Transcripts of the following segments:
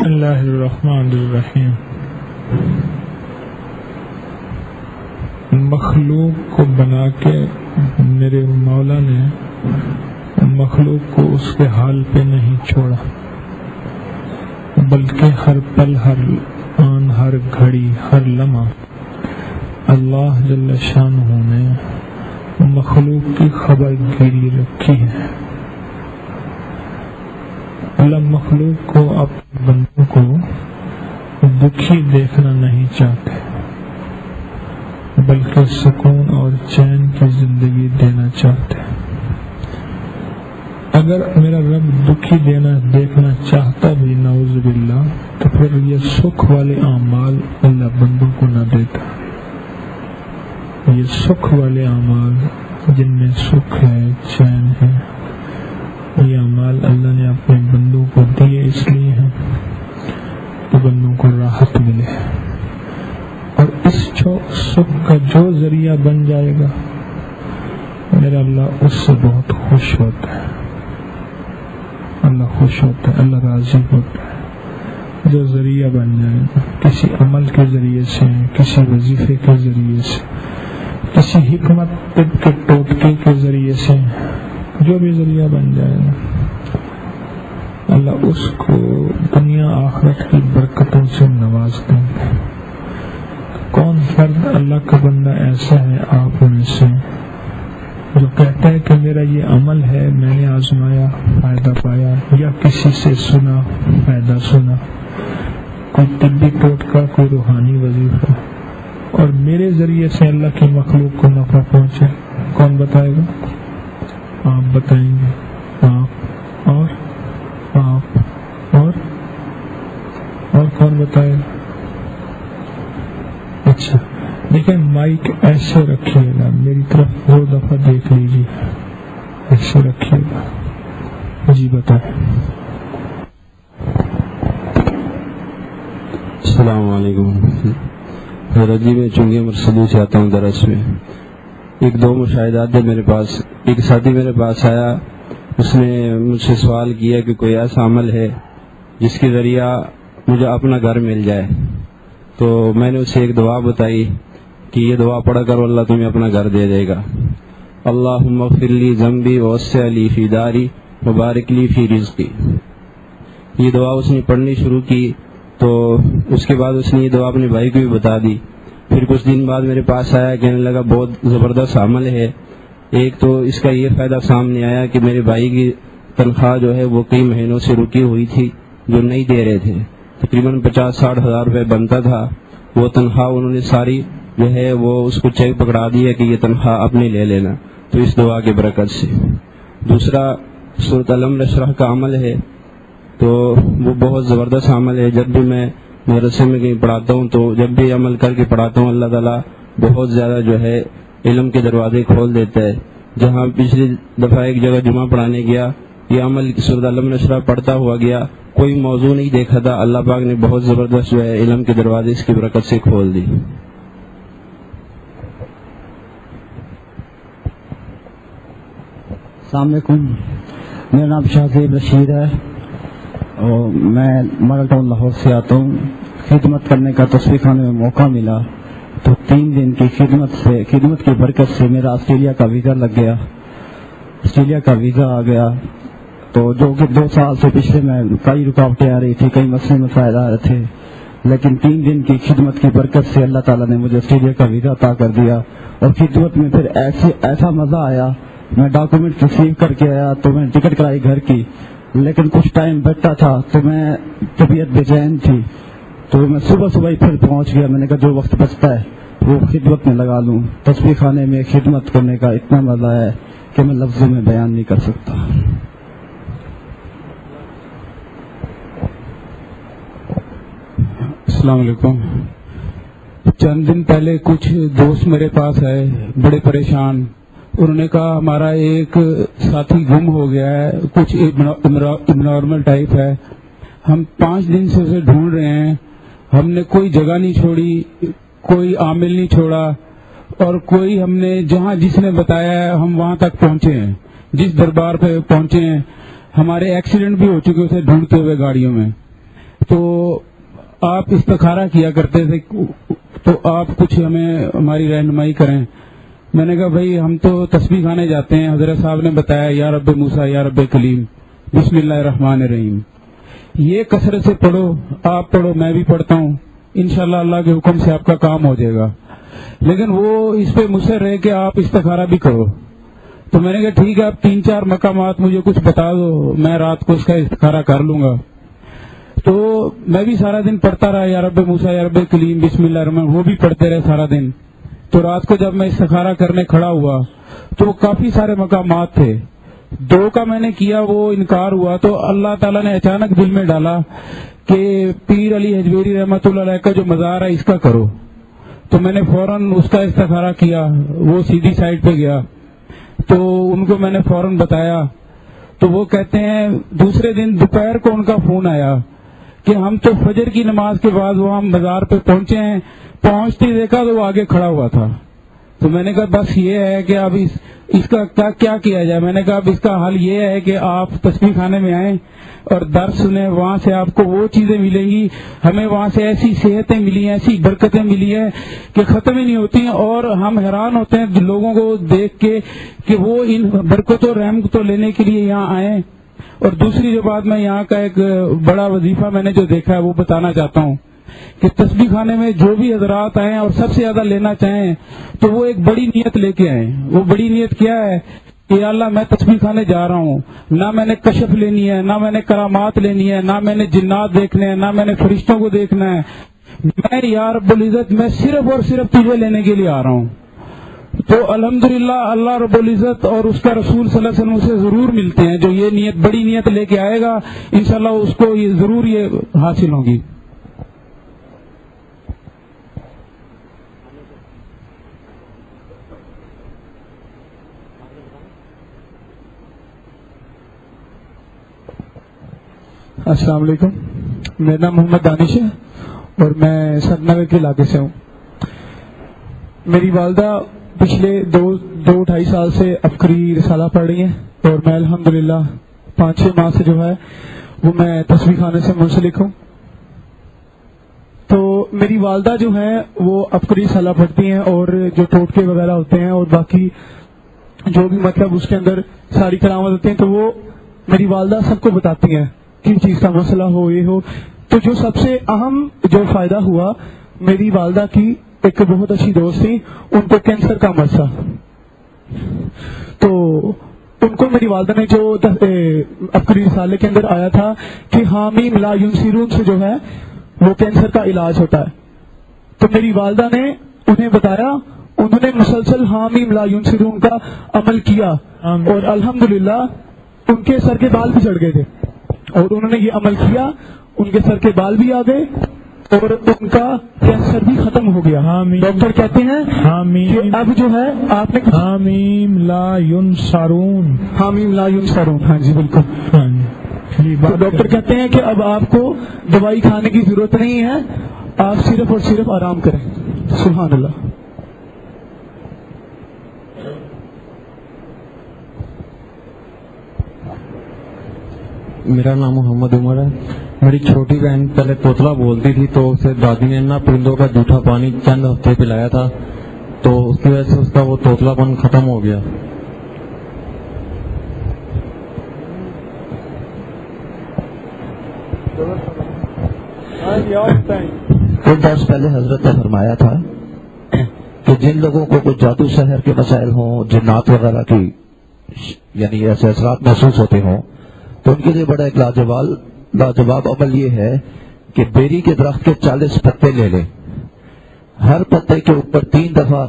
بسم اللہ الرحمن الرحیم. مخلوق کو بنا کے میرے مولا نے مخلوق کو اس کے حال پہ نہیں چھوڑا، بلکہ ہر پل، ہر آن، ہر گھڑی، ہر لمحہ اللہ جل شانہ نے مخلوق کی خبر گیری رکھی ہے. اللہ مخلوق کو اپنے بندوں کو دکھی دیکھنا نہیں چاہتے، بلکہ سکون اور چین کی زندگی دینا چاہتے. اگر میرا رب دکھی دیکھنا چاہتا بھی نعوذ باللہ، تو پھر یہ سکھ والے اعمال اللہ بندوں کو نہ دیتا. یہ سکھ والے اعمال جن میں سکھ ہے، چین ہے، یہ اعمال اللہ نے اپنے بندوں کو دیے اس لیے ہیں کہ بندوں کو راحت ملے، اور اس سکھ کا جو ذریعہ بن جائے گا میرا اللہ اس سے بہت خوش ہوتا ہے. اللہ خوش ہوتا ہے، اللہ راضی ہوتا ہے. جو ذریعہ بن جائے گا، کسی عمل کے ذریعے سے، کسی وظیفے کے ذریعے سے، کسی حکمت طب کے ٹوٹکے کے ذریعے سے، جو بھی ذریعہ بن جائے گا اللہ اس کو دنیا آخرت کی برکتوں سے نواز دیں گے. کون فرد اللہ کا بندہ ایسا ہے آپ میں سے جو کہتا ہے کہ میرا یہ عمل ہے، میں نے آزمایا فائدہ پایا، یا کسی سے سنا فائدہ سنا، کوئی طبی ٹوٹکا، کوئی روحانی وظیفہ، اور میرے ذریعے سے اللہ کی مخلوق کو نفع پہنچے؟ کون بتائے گا؟ آپ بتائیں گے. آپ اور کون بتائے گا؟ اچھا دیکھیں، مائک ایسے رکھیے گا، میری طرف 2 دفعہ دیکھ لیجیے، ایسے رکھیے گا. جی بتائیں. السلام علیکم. جی میں چنگی مرسدو سے آتا ہوں. درس میں 1-2 مشاہدات ہے میرے پاس. ایک ساتھی میرے پاس آیا، اس نے مجھ سے سوال کیا کہ کوئی ایسا عمل ہے جس کے ذریعہ مجھے اپنا گھر مل جائے. تو میں نے اسے ایک دعا بتائی کہ یہ دعا پڑھا کرو، اللہ تمہیں اپنا گھر دے دے گا. اللہم اغفر لی ذنبی ووسع لی فی داری وبارک لی فی رزقی. یہ دعا اس نے پڑھنی شروع کی، تو اس کے بعد اس نے یہ دعا اپنے بھائی کو بھی بتا دی. پھر کچھ دن بعد میرے پاس آیا، کہنے لگا بہت زبردست عمل ہے. ایک تو اس کا یہ فائدہ سامنے آیا کہ میرے بھائی کی تنخواہ جو ہے وہ کئی مہینوں سے رکی ہوئی تھی، جو نہیں دے رہے تھے. تقریباً 50-60 ہزار روپے بنتا تھا. وہ تنخواہ انہوں نے ساری جو ہے وہ اس کو چیک پکڑا دیا کہ یہ تنخواہ اپنی لے لینا، تو اس دعا کی برکت سے. دوسرا سورۃ الم نشرح کا عمل ہے، تو وہ بہت زبردست عمل ہے. جب بھی میں مدرسے میں کہیں پڑھاتا ہوں تو جب بھی عمل کر کے پڑھاتا ہوں، اللہ تعالیٰ بہت زیادہ جو ہے علم کے دروازے کھول دیتا ہے. جہاں پچھلی دفعہ ایک جگہ جمعہ پڑھانے گیا، یہ عمل سورۃ الم نشرح پڑھتا ہوا گیا، کوئی موضوع نہیں دیکھا تھا، اللہ پاک نے بہت زبردست جو ہے علم کے دروازے اس کی برکت سے کھول دی. السلام علیکم. میرا نام شاہ زیب رشید ہے اور میں ماڈل ٹاؤن لاہور سے آتا ہوں. خدمت کرنے کا تصویر خانے میں موقع ملا تو 3 دن کی خدمت کی برکت سے میرا آسٹریلیا کا ویزا لگ گیا. آسٹریلیا کا ویزا آ گیا، تو جو کہ 2 سال سے پچھلے میں کئی رکاوٹیں آ رہی تھی، کئی مسئلے مسائل آ رہے تھے، لیکن 3 دن کی خدمت کی برکت سے اللہ تعالیٰ نے مجھے آسٹریلیا کا ویزا عطا کر دیا. اور خدمت میں پھر ایسا مزہ آیا. میں ڈاکومنٹ ریسیو کر کے آیا تو میں نے ٹکٹ کرائی گھر کی، لیکن کچھ ٹائم بیٹھا تھا تو میں طبیعت بے چین تھی، تو میں صبح ہی پھر پہنچ گیا. میں نے کہا جو وقت بچتا ہے وہ خدمت میں لگا لوں. تصویر خانے میں خدمت کرنے کا اتنا مزہ ہے کہ میں لفظوں میں بیان نہیں کر سکتا. السلام علیکم. چند دن پہلے کچھ دوست میرے پاس آئے، بڑے پریشان. انہوں نے کہا ہمارا ایک ساتھی گم ہو گیا ہے، کچھ ابنارمل ٹائپ ہے، ہم 5 دن سے اسے ڈھونڈ رہے ہیں، ہم نے کوئی جگہ نہیں چھوڑی، کوئی عامل نہیں چھوڑا، اور کوئی ہم نے جہاں جس نے بتایا ہے ہم وہاں تک پہنچے ہیں، جس دربار پہ پہنچے ہیں. ہمارے ایکسیڈنٹ بھی ہو چکے اسے ڈھونڈتے ہوئے گاڑیوں میں. تو آپ استخارہ کیا کرتے تھے، تو آپ کچھ ہمیں ہماری رہنمائی کریں۔ میں نے کہا بھائی ہم تو تسبیح خانے جاتے ہیں، حضرت صاحب نے بتایا یا رب موسیٰ یا رب کلیم بسم اللہ الرحمن الرحیم، یہ کثرت سے پڑھو، آپ پڑھو، میں بھی پڑھتا ہوں، انشاءاللہ اللہ کے حکم سے آپ کا کام ہو جائے گا۔ لیکن وہ اس پہ مصر رہے کہ آپ استخارہ بھی کرو۔ تو میں نے کہا ٹھیک ہے، آپ 3-4 مقامات مجھے کچھ بتا دو، میں رات کو اس کا استخارہ کر لوں گا۔ تو میں بھی سارا دن پڑھتا رہا یا رب موسیٰ یا رب کلیم بسم اللہ الرحمن، وہ بھی پڑھتے رہے سارا دن۔ تو رات کو جب میں استخارہ کرنے کھڑا ہوا تو کافی سارے مقامات تھے، 2 کا میں نے کیا، وہ انکار ہوا، تو اللہ تعالیٰ نے اچانک دل میں ڈالا کہ پیر علی حجویری رحمۃ اللہ علیہ کا جو مزار ہے اس کا کرو۔ تو میں نے فوراً اس کا استخارہ کیا، وہ سیدھی سائڈ پہ گیا، تو ان کو میں نے فوراً بتایا، تو وہ کہتے ہیں دوسرے دن دوپہر کو ان کا فون آیا کہ ہم تو فجر کی نماز کے بعد وہاں مزار پہ پہنچے ہیں، پہنچتے دیکھا تو وہ آگے کھڑا ہوا تھا۔ تو میں نے کہا بس یہ ہے کہ اب اس کا کیا کیا جائے؟ میں نے کہا اب اس کا حل یہ ہے کہ آپ تسبیح خانے میں آئیں اور درس سنیں، وہاں سے آپ کو وہ چیزیں ملیں گی، ہمیں وہاں سے ایسی صحتیں ملی ہیں، ایسی برکتیں ملی ہیں کہ ختم ہی نہیں ہوتی ہیں، اور ہم حیران ہوتے ہیں لوگوں کو دیکھ کے کہ وہ ان برکتوں رحمتوں لینے کے لیے یہاں آئیں۔ اور دوسری جو بات میں یہاں کا ایک بڑا وظیفہ میں نے جو دیکھا ہے وہ بتانا چاہتا ہوں کہ تسبیح خانے میں جو بھی حضرات آئیں اور سب سے زیادہ لینا چاہیں تو وہ ایک بڑی نیت لے کے آئیں۔ وہ بڑی نیت کیا ہے کہ اللہ میں تسبیح خانے جا رہا ہوں، نہ میں نے کشف لینی ہے، نہ میں نے کرامات لینی ہے، نہ میں نے جنات دیکھنے ہیں، نہ میں نے فرشتوں کو دیکھنا ہے، میں یا رب العزت میں صرف اور صرف تجھے لینے کے لیے آ رہا ہوں۔ تو الحمدللہ اللہ رب العزت اور اس کا رسول صلی اللہ علیہ وسلم سے ضرور ملتے ہیں۔ جو یہ نیت بڑی نیت لے کے آئے گا انشاءاللہ اس کو یہ ضرور یہ حاصل ہوگی۔ السلام علیکم، میرا نام محمد دانش ہے اور میں سر نگر کے علاقے سے ہوں۔ میری والدہ پچھلے 2-2.5 سال سے عبقری رسالہ پڑھ رہی ہیں اور میں الحمدللہ 5-6 ماہ سے جو ہے وہ میں تسبیح خانے سے منسلک ہوں۔ تو میری والدہ جو ہے وہ عبقری رسالہ پڑھتی ہیں اور جو ٹوٹکے وغیرہ ہوتے ہیں اور باقی جو بھی مطلب اس کے اندر ساری کرامات ہوتی ہیں تو وہ میری والدہ سب کو بتاتی ہیں، کس چیز کا مسئلہ ہو یہ ہو۔ تو جو سب سے اہم جو فائدہ ہوا، میری والدہ کی ایک بہت اچھی دوست تھی، ان کو کینسر کا مسئلہ، تو ان کو میری والدہ نے جو عبقری رسالے کے اندر آیا تھا کہ حامیم لا ینصرون سے جو ہے وہ کینسر کا علاج ہوتا ہے، تو میری والدہ نے انہیں بتایا، انہوں نے مسلسل حامیم لا ینصرون کا عمل کیا اور الحمدللہ ان کے سر کے بال بھی چڑھ گئے تھے، اور انہوں نے یہ عمل کیا، ان کے سر کے بال بھی آ گئے اور ان کا کینسر بھی ختم ہو گیا۔ ڈاکٹر کہتے ہیں کہ اب جو ہے آپ نے حامیم لا ینصرون، حامیم لا ینصرون، ہاں جی بالکل۔ ڈاکٹر کہتے ہیں کہ اب آپ کو دوائی کھانے کی ضرورت نہیں ہے، آپ صرف اور صرف آرام کریں۔ سبحان اللہ۔ میرا نام محمد عمر ہے۔ میری چھوٹی بہن پہلے توتلا بولتی تھی تو اسے دادی نے نا پرندوں کا جھوٹا پانی چند ہفتے پلایا تھا، تو اس کی وجہ سے اس کا وہ توتلا پن ختم ہو گیا۔ کچھ برس پہلے حضرت نے فرمایا تھا کہ جن لوگوں کو کچھ جادو سحر کے مسائل ہوں، جنات وغیرہ کی یعنی ایسے اثرات محسوس ہوتے ہوں، تو ان کے لیے بڑا ایک لاجواب عمل یہ ہے کہ بیری کے درخت کے 40 پتے لے لیں، ہر پتے کے اوپر 3 دفعہ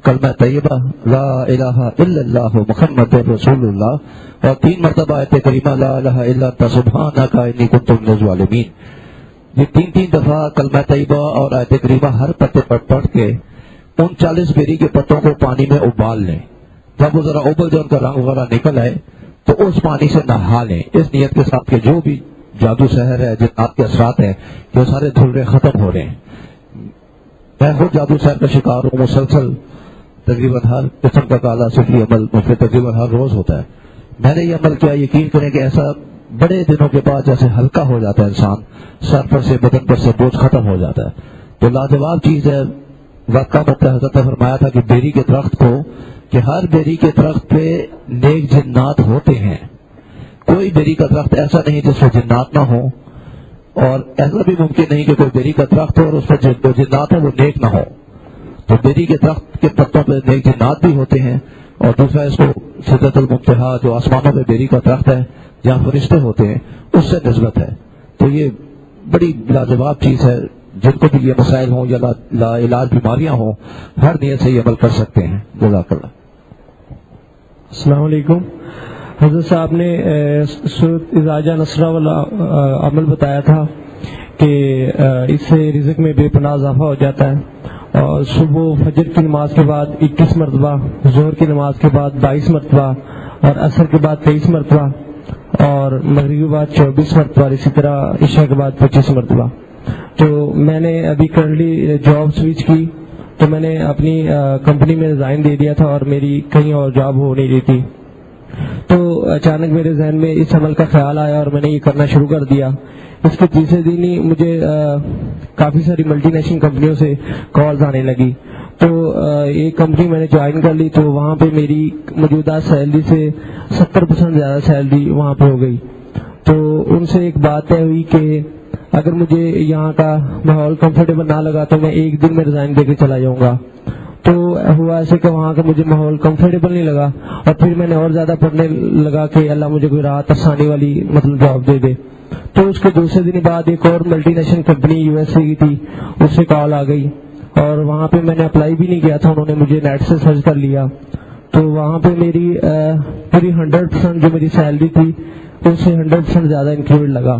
کلمہ طیبہ لا الہ الا اللہ محمد رسول اللہ اور 3 مرتبہ آیت کریمہ لا الہ الا انت سبحانک انی کنت من الظالمین، یہ 3 دفعہ کلمہ طیبہ اور آیت کریمہ ہر پتے پر پڑھ کے ان 40 بیری کے پتوں کو پانی میں ابال لیں، جب وہ ذرا ابل جائے ان کا رنگ وغیرہ نکل آئے تو اس پانی سے نہا لیں، اس نیت کے ساتھ کہ جو بھی جادو سحر ہے، جنات کے اثرات ہیں، جو سارے دھلرے ختم ہو رہے ہیں۔ میں خود جادو سحر کا شکار ہوں، مسلسل تقریباً ہر قسم کا کالا سفری عمل مجھ پہ تقریباً ہر روز ہوتا ہے۔ میں نے یہ عمل کیا، یقین کریں کہ ایسا بڑے دنوں کے بعد جیسے ہلکا ہو جاتا ہے انسان، سر پر سے بدن پر سے بوجھ ختم ہو جاتا ہے. تو لاجواب چیز ہے. واقعہ مفتی حضرت نے فرمایا تھا کہ بیری کے درخت کو، کہ ہر بیری کے درخت پہ نیک جنات ہوتے ہیں. کوئی بیری کا درخت ایسا نہیں جس میں جنات نہ ہو، اور ایسا بھی ممکن نہیں کہ کوئی بیری کا درخت ہو اور اس میں جو جنات ہیں وہ نیک نہ ہو. تو بیری کے درخت کے پتوں پہ نیک جنات بھی ہوتے ہیں. اور دوسرا اس کو سدرۃ المنتہا جو آسمانوں پہ بیری کا درخت ہے جہاں فرشتے ہوتے ہیں اس سے نسبت ہے. تو یہ بڑی لاجواب چیز ہے. جن کو بھی یہ مسائل ہوں یا لا علاج بیماریاں ہوں، ہر نیت سے یہ عمل کر سکتے ہیں. جزاک اللہ. السلام علیکم. حضرت صاحب نے سورۃ اذا جاء نصر والا عمل بتایا تھا کہ اس سے رزق میں بے پناہ اضافہ ہو جاتا ہے. اور صبح فجر کی نماز کے بعد 21 مرتبہ، ظہر کی نماز کے بعد 22 مرتبہ، اور عصر کے بعد 23 مرتبہ، اور مغرب کے بعد 24 مرتبہ، اسی طرح عشاء کے بعد 25 مرتبہ. تو میں نے ابھی کرنٹلی جاب سوئچ کی، تو میں نے اپنی کمپنی میں ریزائن دے دیا تھا اور میری کہیں اور جاب ہو نہیں رہی تھی. تو اچانک میرے ذہن میں اس عمل کا خیال آیا اور میں نے یہ کرنا شروع کر دیا. اس کے تیسرے دن ہی مجھے کافی ساری ملٹی نیشنل کمپنیوں سے کالز آنے لگی. تو ایک کمپنی میں نے جوائن کر لی، تو وہاں پہ میری موجودہ سیلری سے 70% زیادہ سیلری وہاں پہ ہو گئی. تو ان سے ایک بات طے ہوئی کہ اگر مجھے یہاں کا ماحول کمفرٹیبل نہ لگا تو میں ایک دن میں ریزائن دے کے چلا جاؤں گا. تو ہوا ایسے کہ وہاں کا مجھے ماحول کمفرٹیبل نہیں لگا، اور پھر میں نے اور زیادہ پڑھنے لگا کہ اللہ مجھے کوئی راحت آسانی والی جاب دے دے. تو اس کے دوسرے دن بعد ایک اور ملٹی نیشنل کمپنی USA کی تھی، اس سے کال آ گئی، اور وہاں پہ میں نے اپلائی بھی نہیں کیا تھا، انہوں نے مجھے نیٹ سے سرچ کر لیا. تو وہاں پہ میری پوری 100% جو میری سیلری تھی اس سے 100% زیادہ انکریمنٹ لگا،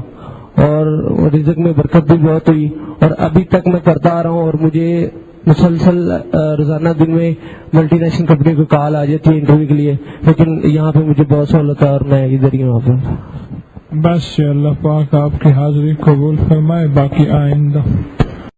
اور رزق میں برکت بھی بہت ہوئی. اور ابھی تک میں کرتا آ رہا ہوں، اور مجھے مسلسل روزانہ دن میں ملٹی نیشنل کمپنی کو کال آ جاتی ہے انٹرویو کے لیے، لیکن یہاں پہ مجھے بہت سہولت ہے اور میں ادھر ہی ہوں. وہاں پہ بس اللہ پاک آپ کی حاضری قبول فرمائے. باقی آئندہ